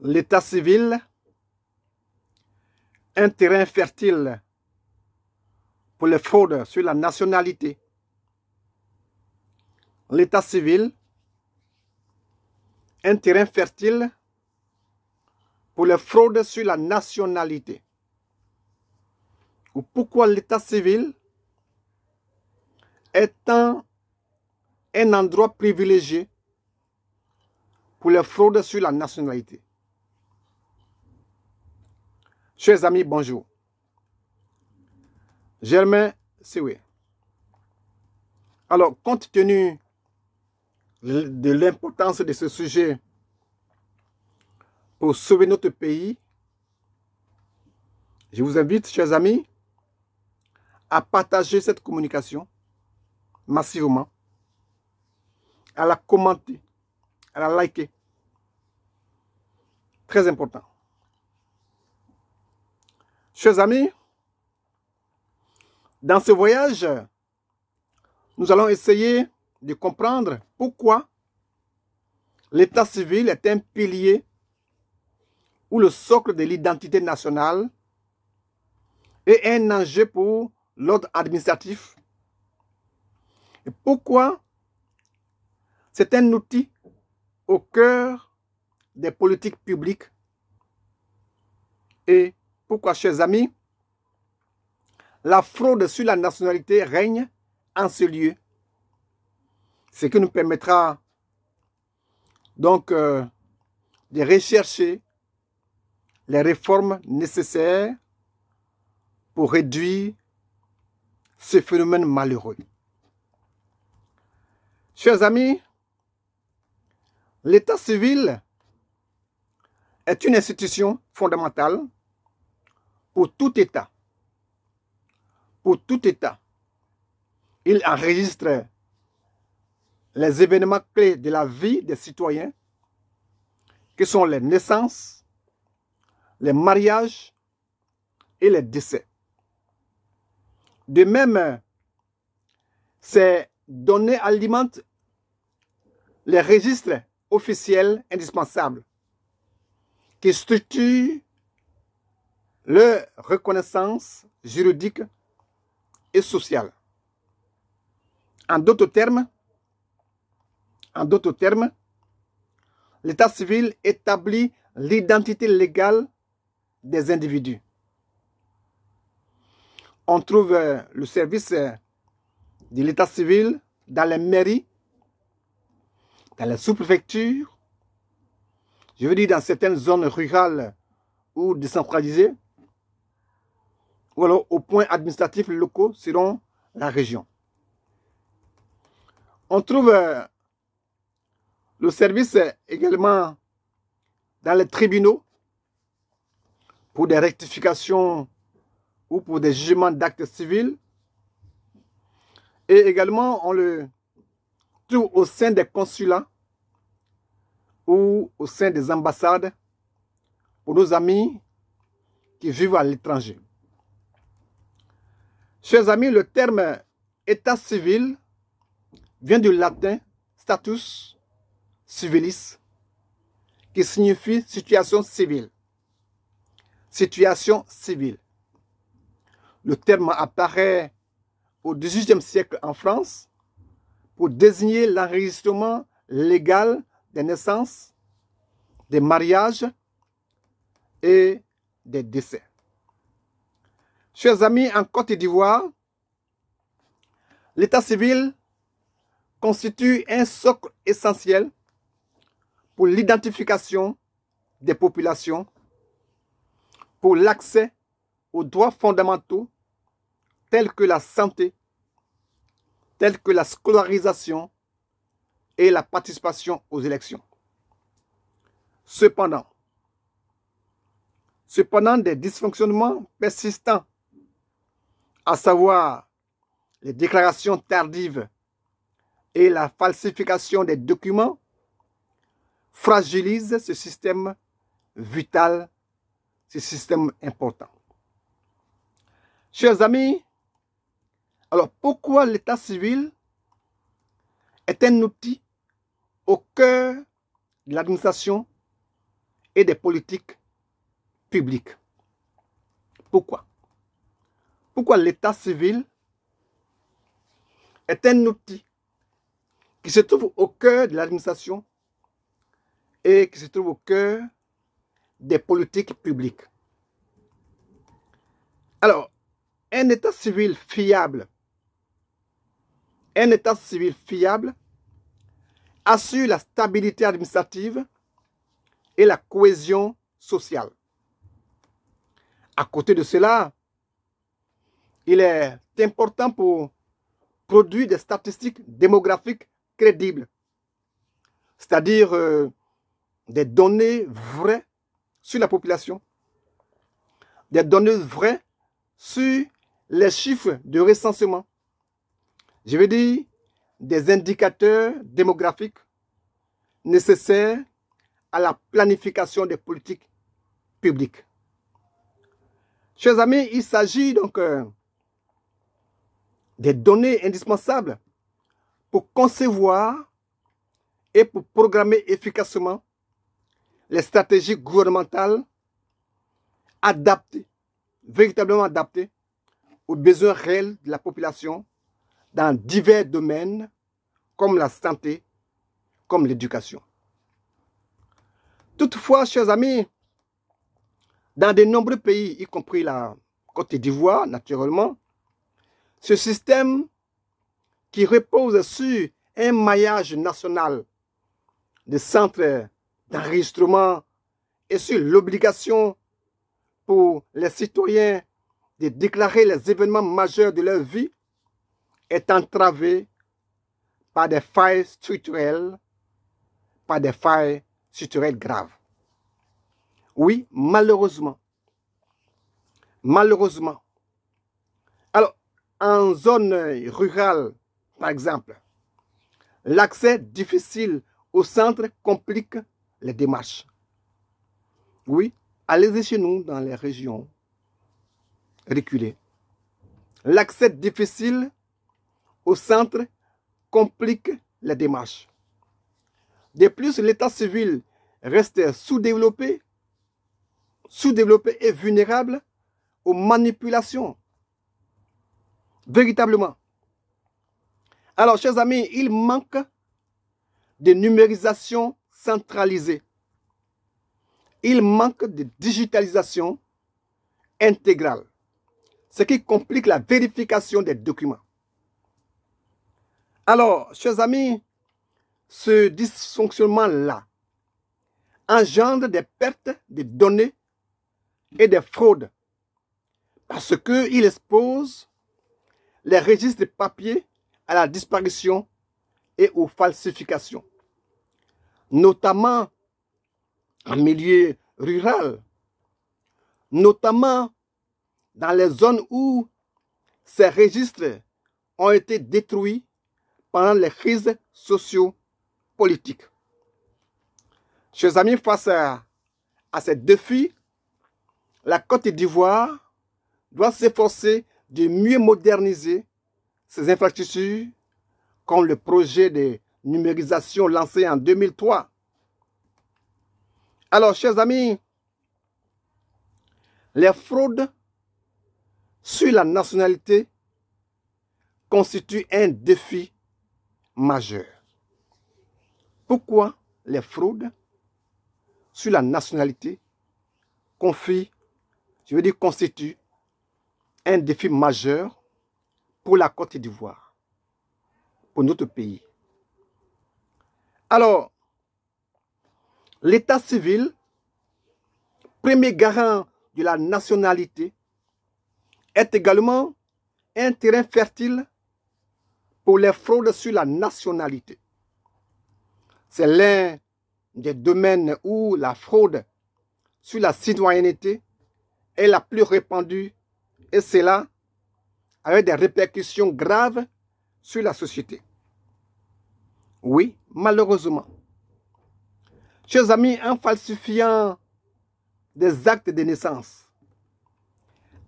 L'état civil, un terrain fertile pour les fraudes sur la nationalité. L'état civil, un terrain fertile pour les fraudes sur la nationalité. Ou pourquoi l'état civil est un endroit privilégié pour les fraudes sur la nationalité. Chers amis, bonjour. Germain Siwe. Alors, compte tenu de l'importance de ce sujet pour sauver notre pays, je vous invite, chers amis, à partager cette communication massivement, à la commenter, à la liker. Très important. Chers amis, dans ce voyage, nous allons essayer de comprendre pourquoi l'état civil est un pilier ou le socle de l'identité nationale et un enjeu pour l'ordre administratif. Et pourquoi c'est un outil au cœur des politiques publiques. Et pourquoi, chers amis, la fraude sur la nationalité règne en ce lieu. Ce qui nous permettra donc de rechercher les réformes nécessaires pour réduire ce phénomène malheureux. Chers amis, l'état civil est une institution fondamentale pour tout État. Pour tout État, il enregistre les événements clés de la vie des citoyens, que sont les naissances, les mariages et les décès. De même, ces données alimentent les registres officiels indispensables qui structurent leur reconnaissance juridique et sociale. En d'autres termes, l'état civil établit l'identité légale des individus. On trouve le service de l'état civil dans les mairies, dans les sous-préfectures, je veux dire dans certaines zones rurales ou décentralisées, ou alors aux points administratifs locaux selon la région. On trouve le service également dans les tribunaux pour des rectifications ou pour des jugements d'actes civils. Et également, on le trouve au sein des consulats ou au sein des ambassades pour nos amis qui vivent à l'étranger. Chers amis, le terme état civil vient du latin status civilis, qui signifie situation civile. Situation civile. Le terme apparaît au XVIIIe siècle en France pour désigner l'enregistrement légal des naissances, des mariages et des décès. Chers amis, en Côte d'Ivoire, l'état civil constitue un socle essentiel pour l'identification des populations, pour l'accès aux droits fondamentaux tels que la santé, tels que la scolarisation et la participation aux élections. Cependant, des dysfonctionnements persistants, à savoir les déclarations tardives et la falsification des documents, fragilisent ce système vital, ce système important. Chers amis, alors pourquoi l'état civil est un outil au cœur de l'administration et des politiques publiques. Pourquoi? Pourquoi l'état civil est un outil qui se trouve au cœur de l'administration et qui se trouve au cœur des politiques publiques. Alors, un état civil fiable assure la stabilité administrative et la cohésion sociale. À côté de cela, il est important pour produire des statistiques démographiques crédibles, c'est-à-dire des données vraies sur la population, des données vraies sur les chiffres de recensement. Je veux dire, des indicateurs démographiques nécessaires à la planification des politiques publiques. Chers amis, il s'agit donc des données indispensables pour concevoir et pour programmer efficacement les stratégies gouvernementales adaptées, véritablement adaptées aux besoins réels de la population dans divers domaines comme la santé, comme l'éducation. Toutefois, chers amis, dans de nombreux pays, y compris la Côte d'Ivoire, naturellement, ce système qui repose sur un maillage national de centres d'enregistrement et sur l'obligation pour les citoyens de déclarer les événements majeurs de leur vie est entravé par des failles structurelles, graves. Oui, malheureusement. Malheureusement. Alors, en zone rurale, par exemple, l'accès difficile au centre complique les démarches. Oui, allez-y chez nous dans les régions reculées. L'accès difficile au centre complique les démarches. De plus, l'état civil reste sous-développé et vulnérable aux manipulations. Véritablement. Alors, chers amis, il manque de numérisation centralisée. Il manque de digitalisation intégrale, ce qui complique la vérification des documents. Alors, chers amis, ce dysfonctionnement-là engendre des pertes de données et des fraudes parce qu'il expose les registres de papier à la disparition et aux falsifications, notamment en milieu rural, notamment dans les zones où ces registres ont été détruits pendant les crises socio-politiques. Chers amis, face à ces défis, la Côte d'Ivoire doit s'efforcer de mieux moderniser ses infrastructures, comme le projet de numérisation lancé en 2003. Alors, chers amis, les fraudes sur la nationalité constituent un défi majeur. Pourquoi les fraudes sur la nationalité constituent un défi majeur pour la Côte d'Ivoire, pour notre pays? Alors, l'état civil, premier garant de la nationalité, est également un terrain fertile pour les fraudes sur la nationalité. C'est l'un des domaines où la fraude sur la citoyenneté est la plus répandue, et cela avec des répercussions graves sur la société. Oui, malheureusement. Chers amis, en falsifiant des actes de naissance,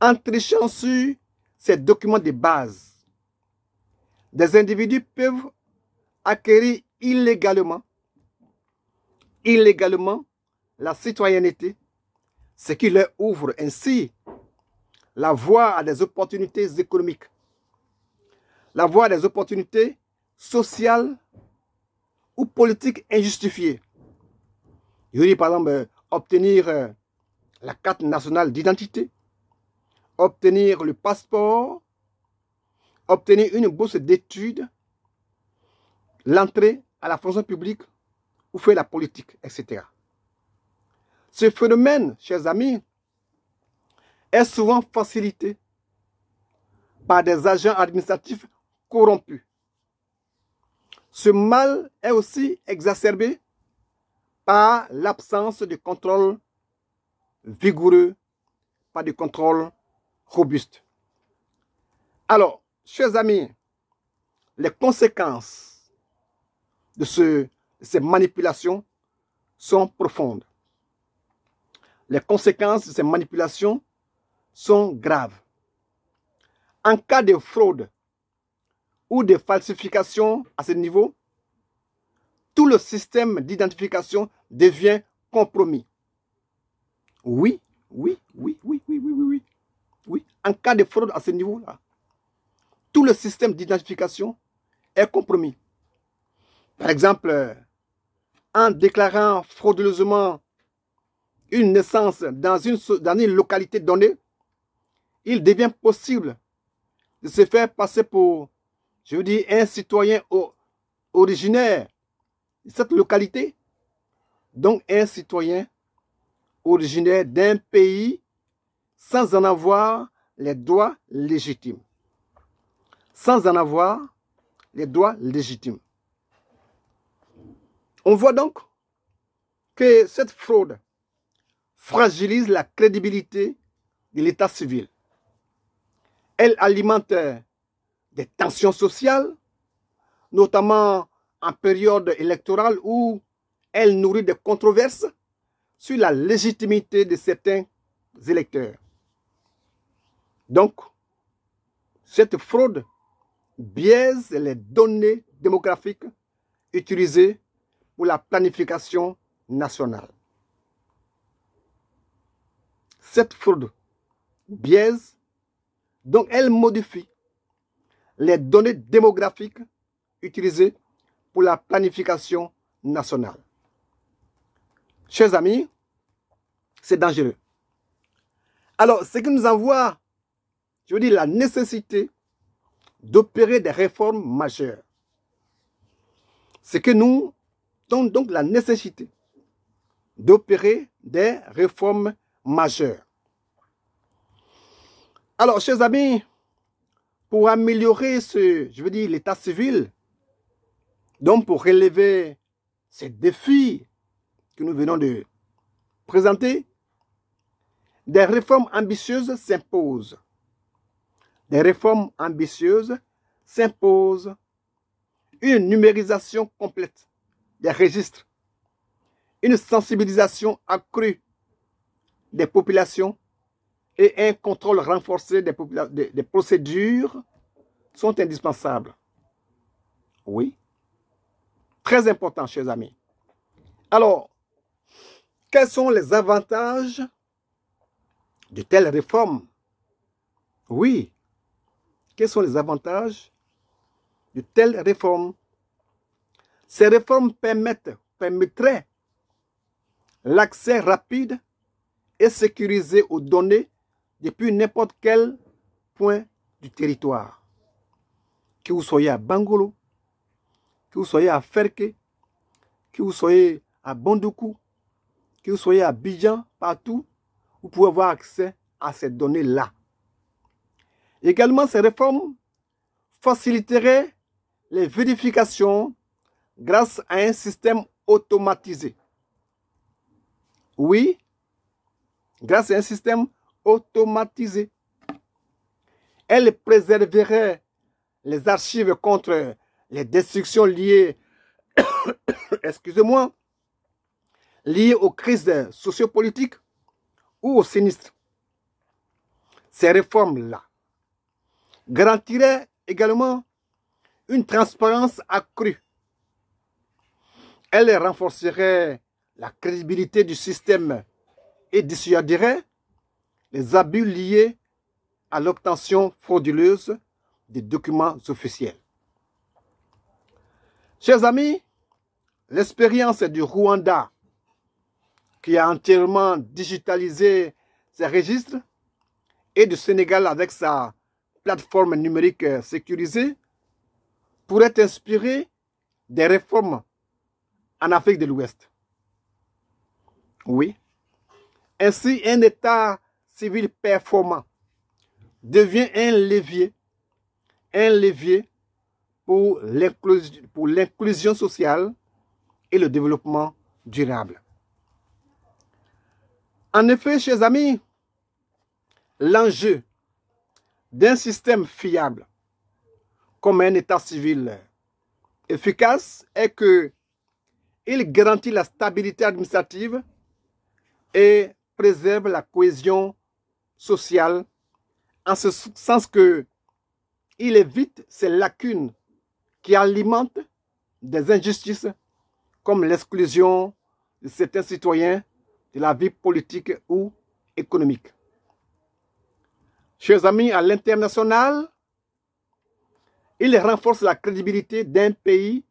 en trichant sur ces documents de base, des individus peuvent acquérir illégalement la citoyenneté, ce qui leur ouvre ainsi la voie à des opportunités économiques, la voie à des opportunités sociales ou politiques injustifiées. Je veux dire, par exemple, obtenir la carte nationale d'identité, obtenir le passeport, obtenir une bourse d'études, l'entrée à la fonction publique ou faire la politique, etc. Ce phénomène, chers amis, est souvent facilité par des agents administratifs corrompus. Ce mal est aussi exacerbé par l'absence de contrôle vigoureux, par de contrôle robuste. Alors, chers amis, les conséquences de ces manipulations sont profondes. Les conséquences de ces manipulations sont graves. En cas de fraude ou de falsification à ce niveau, tout le système d'identification devient compromis. Oui. En cas de fraude à ce niveau-là, tout le système d'identification est compromis. Par exemple, en déclarant frauduleusement une naissance dans une localité donnée, il devient possible de se faire passer pour, je veux dire, un citoyen originaire de cette localité, donc un citoyen originaire d'un pays sans en avoir les droits légitimes. Sans en avoir les droits légitimes. On voit donc que cette fraude fragilise la crédibilité de l'état civil. Elle alimente des tensions sociales, notamment en période électorale où elle nourrit des controverses sur la légitimité de certains électeurs. Donc, cette fraude biaise les données démographiques utilisées pour la planification nationale. Cette fraude biaise, donc elle modifie les données démographiques utilisées pour la planification nationale. Chers amis, c'est dangereux. Alors, ce qui nous envoie, je veux dire, la nécessité d'opérer des réformes majeures. C'est que nous avons donc la nécessité d'opérer des réformes majeures. Alors, chers amis, pour améliorer l'état civil, donc pour relever ces défis que nous venons de présenter, des réformes ambitieuses s'imposent. Des réformes ambitieuses s'imposent. Une numérisation complète des registres, une sensibilisation accrue des populations et un contrôle renforcé des procédures sont indispensables. Oui, très important, chers amis. Alors, quels sont les avantages de telles réformes? Oui, quels sont les avantages de telles réformes? Ces réformes permettraient l'accès rapide et sécurisé aux données depuis n'importe quel point du territoire. Que vous soyez à Bangolo, que vous soyez à Ferke, que vous soyez à Bondoukou, que vous soyez à Abidjan, partout, vous pouvez avoir accès à ces données-là. Également, ces réformes faciliteraient les vérifications grâce à un système automatisé. Oui, grâce à un système automatisé. Elle préserverait les archives contre les destructions liées, excusez-moi, liées aux crises sociopolitiques ou aux sinistres. Ces réformes-là garantiraient également une transparence accrue. Elle renforcerait la crédibilité du système et dissuaderait les abus liés à l'obtention frauduleuse des documents officiels. Chers amis, l'expérience du Rwanda, qui a entièrement digitalisé ses registres, et du Sénégal avec sa plateforme numérique sécurisée, pourrait inspirer des réformes en Afrique de l'Ouest. Oui. Ainsi, un État civil performant devient un levier pour l'inclusion sociale et le développement durable. En effet, chers amis, l'enjeu d'un système fiable comme un État civil efficace est qu'il garantit la stabilité administrative et préserve la cohésion sociale, en ce sens qu'il évite ces lacunes qui alimentent des injustices comme l'exclusion de certains citoyens de la vie politique ou économique. Chers amis, à l'international, il renforce la crédibilité d'un pays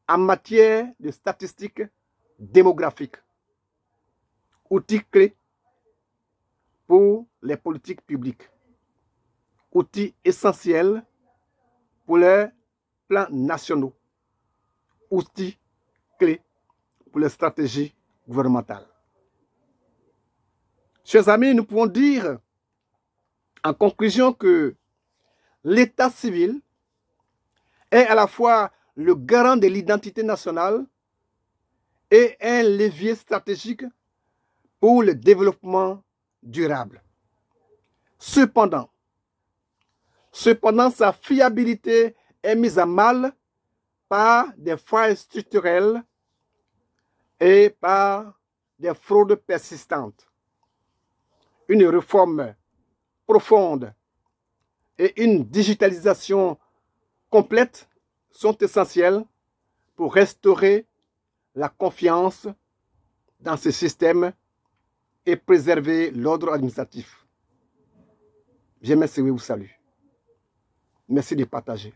en matière de statistiques démographiques, outil clé pour les politiques publiques, outil essentiel pour les plans nationaux, outil clé pour les stratégies gouvernementales. Chers amis, nous pouvons dire en conclusion que l'État civil est à la fois le garant de l'identité nationale et un levier stratégique pour le développement durable. Cependant, sa fiabilité est mise à mal par des failles structurelles et par des fraudes persistantes. Une réforme profonde et une digitalisation complète sont essentielles pour restaurer la confiance dans ce système et préserver l'ordre administratif. Je vous salue. Merci de partager.